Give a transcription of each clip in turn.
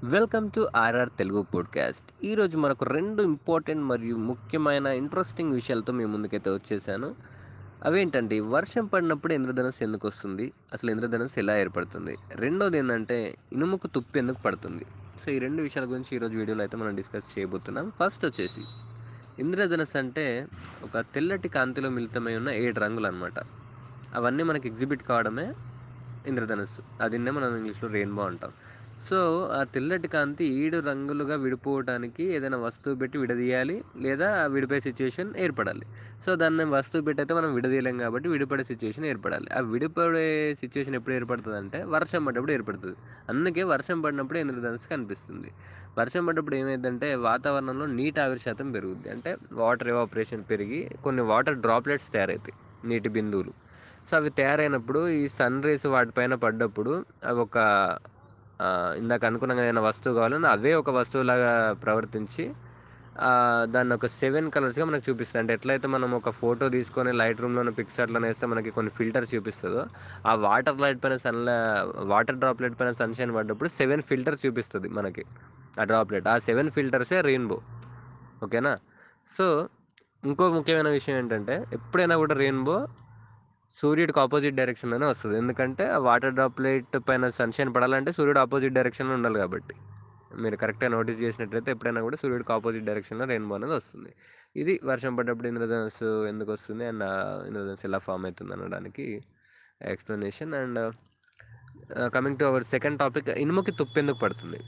Welcome to RR Telugu podcast. ఈరోజు మనకు రెండు ఇంపార్టెంట్ మరియు ముఖ్యమైన ఇంట్రెస్టింగ్ విషయాలతో మేము ముందుకైతే వచ్చేసాను. అవేంటండి, వర్షం పడినప్పుడు ఇంద్రధనుస్సు ఎందుకు వస్తుంది, అసలు ఇంద్రధనుస్సు ఎలా ఏర్పడుతుంది, రెండోది ఏంటంటే ఇనుముకు తుప్పు ఎందుకు పడుతుంది. సో ఈ రెండు విషయాల గురించి ఈరోజు వీడియోలో అయితే మనం డిస్కస్ చేయబోతున్నాం. ఫస్ట్ వచ్చేసి ఇంద్రధనుస్సు అంటే ఒక తెల్లటి కాంతిలో మిళితమై ఉన్న 7 రంగులు అనమాట. అవన్నీ మనకి ఎగ్జిబిట్ కావడమే ఇంద్రధనుస్సు. అదిన్నే మనం ఇంగ్లీష్లో రెయిన్బో అంటాం. సో ఆ తెల్లటి కాంతి 7 రంగులుగా విడిపోవటానికి ఏదైనా వస్తువు పెట్టి విడదీయాలి, లేదా విడిపోయే సిచ్యువేషన్ ఏర్పడాలి. సో దాన్ని వస్తువు పెట్టి అయితే మనం విడదీయలేం, కాబట్టి విడిపడే సిచ్యువేషన్ ఏర్పడాలి. ఆ విడిపడే సిచ్యువేషన్ ఎప్పుడు ఏర్పడుతుంది అంటే వర్షం పడ్డప్పుడు ఏర్పడుతుంది. అందుకే వర్షం పడినప్పుడు ఇంద్రధనుస్సు కనిపిస్తుంది. వర్షం పడ్డప్పుడు ఏమైందంటే వాతావరణంలో నీటి ఆవిరి శాతం పెరుగుద్ది. అంటే వాటర్ ఎవాపరేషన్ పెరిగి కొన్ని వాటర్ డ్రాప్లెట్స్ తయారవుతాయి, నీటి బిందువులు. సో అవి తయారైనప్పుడు ఈ సన్ రేస్ వాటిపైన పడ్డప్పుడు అవి ఒక ఇందాక అనుకున్నాం ఏదైనా వస్తువు కావాలని అవే ఒక వస్తువులాగా ప్రవర్తించి దాన్ని ఒక 7 కలర్స్గా మనకు చూపిస్తుంది. అంటే ఎట్లయితే మనం ఒక ఫోటో తీసుకొని లైట్ రూమ్లో పిక్చర్లో వేస్తే మనకి కొన్ని ఫిల్టర్స్ చూపిస్తుందో, ఆ వాటర్ డ్రాప్లెట్ పైన సన్షైన్ పడ్డప్పుడు 7 ఫిల్టర్స్ చూపిస్తుంది మనకి ఆ డ్రాప్లెట్. ఆ 7 ఫిల్టర్సే రెయిన్బో. ఓకేనా. సో ఇంకో ముఖ్యమైన విషయం ఏంటంటే ఎప్పుడైనా కూడా రెయిన్బో సూర్యుడికి ఆపోజిట్ డైరెక్షన్లోనే వస్తుంది. ఎందుకంటే ఆ వాటర్ డ్రాప్లెట్ పైన సన్షైన్ పడాలంటే సూర్యుడు ఆపోజిట్ డైరెక్షన్లో ఉండాలి. కాబట్టి మీరు కరెక్ట్గా నోటీస్ చేసినట్లయితే ఎప్పుడైనా కూడా సూర్యుడికి ఆపోజిట్ డైరెక్షన్లో రెయిన్బో అనేది వస్తుంది. ఇది వర్షం పడ్డప్పుడు ఇంద్రధనుస్సు ఎందుకు వస్తుంది అండ్ ఇంద్రధనుస్సు ఎలా ఫామ్ అవుతుంది అనడానికి explanation. And coming to our second topic, ఇనుముకి తుప్పు ఎందుకు పడుతుంది.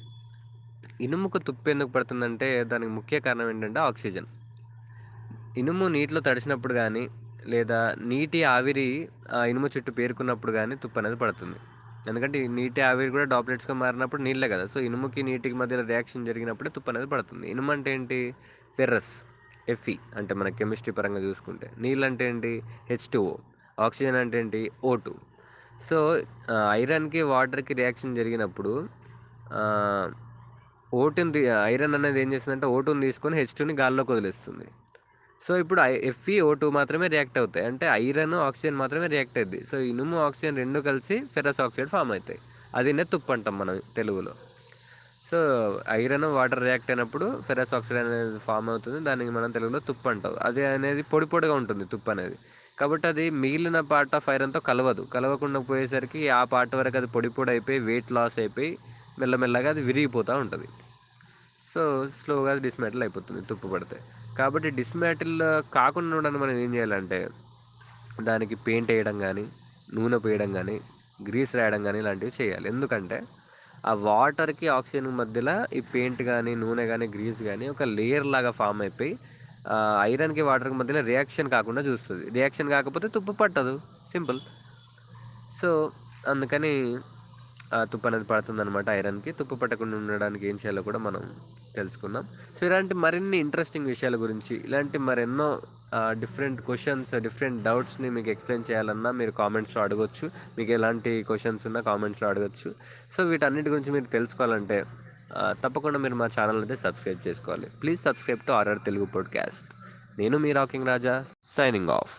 ఇనుముకు తుప్పు ఎందుకు పడుతుందంటే దానికి ముఖ్య కారణం ఏంటంటే ఆక్సిజన్. ఇనుము నీటిలో తడిసినప్పుడు కానీ లేదా నీటి ఆవిరి ఇనుము చుట్టూ పేరుకున్నప్పుడు కానీ తుప్పు అనేది పడుతుంది. ఎందుకంటే ఈ నీటి ఆవిరి కూడా డ్రాప్లెట్స్గా మారినప్పుడు నీళ్ళే కదా. సో ఇనుముకి నీటికి మధ్యలో రియాక్షన్ జరిగినప్పుడే తుప్పు అనేది పడుతుంది. ఇనుము అంటే ఏంటి? ఫెర్రస్, ఎఫ్ఈ అంటే మన కెమిస్ట్రీ పరంగా చూసుకుంటే. నీళ్ళు అంటే ఏంటి? హెచ్2ఓ. ఆక్సిజన్ అంటే ఏంటి? ఓ2. సో ఐరన్కి వాటర్కి రియాక్షన్ జరిగినప్పుడు ఓటుని ఐరన్ అనేది ఏం చేస్తుందంటే ఓటుని తీసుకొని హెచ్2ని గాల్లోకి వదిలేస్తుంది. సో ఇప్పుడు ఎఫ్ఈఓ2 మాత్రమే రియాక్ట్ అవుతాయి, అంటే ఐరన్ ఆక్సిజన్ మాత్రమే రియాక్ట్ అవుతుంది. సో ఇనుము ఆక్సిజన్ రెండు కలిసి ఫెరస్ ఆక్సైడ్ ఫామ్ అవుతాయి. అదినే తుప్పు అంటాం మనం తెలుగులో. సో ఐరన్ వాటర్ రియాక్ట్ అయినప్పుడు ఫెరస్ ఆక్సైడ్ అనేది ఫామ్ అవుతుంది, దానికి మనం తెలుగులో తుప్పు అంటాం. అది అనేది పొడి పొడిగా ఉంటుంది తుప్పు అనేది. కాబట్టి అది మిగిలిన పార్ట్ ఆఫ్ ఐరన్తో కలవకుండా పోయేసరికి ఆ పార్ట్ వరకు అది పొడి పొడి అయిపోయి వెయిట్ లాస్ అయిపోయి మెల్లమెల్లగా అది విరిగిపోతూ ఉంటుంది. సో స్లోగా డిస్మాటిల్ అయిపోతుంది తుప్పు పడితే. కాబట్టి డిస్మాటిల్ కాకుండా ఉండడానికి మనం ఏం చేయాలంటే దానికి పెయింట్ వేయడం కానీ, నూనె పోయడం కానీ, గ్రీస్ రాయడం కానీ ఇలాంటివి చేయాలి. ఎందుకంటే ఆ వాటర్కి ఆక్సిజన్ మధ్యలో ఈ పెయింట్ కానీ, నూనె కానీ, గ్రీస్ కానీ ఒక లేయర్ లాగా ఫామ్ అయిపోయి ఐరన్కి వాటర్కి మధ్యలో రియాక్షన్ కాకుండా చూస్తుంది. రియాక్షన్ కాకపోతే తుప్పు పట్టదు, సింపుల్. సో అందుకని తుప్పు అనేది పడుతుందన్నమాట. ఐరన్కి తుప్పు పట్టకుండా ఉండడానికి ఏం చేయాలో కూడా మనం తెలుసుకుందాం. సో ఇలాంటి మరిన్ని ఇంట్రెస్టింగ్ విషయాల గురించి, ఇలాంటి మరెన్నో డిఫరెంట్ క్వశ్చన్స్, డిఫరెంట్ డౌట్స్ని మీకు ఎక్స్ప్లెయిన్ చేయాలన్నా మీరు కామెంట్స్లో అడగొచ్చు. మీకు ఎలాంటి క్వశ్చన్స్ ఉన్నా కామెంట్స్లో అడగొచ్చు. సో వీటన్నిటి గురించి మీరు తెలుసుకోవాలంటే తప్పకుండా మీరు మా ఛానల్ అయితే సబ్స్క్రైబ్ చేసుకోవాలి. Please subscribe to RR Telugu podcast. నేను మీ రాకింగ్ రాజా, సైనింగ్ ఆఫ్.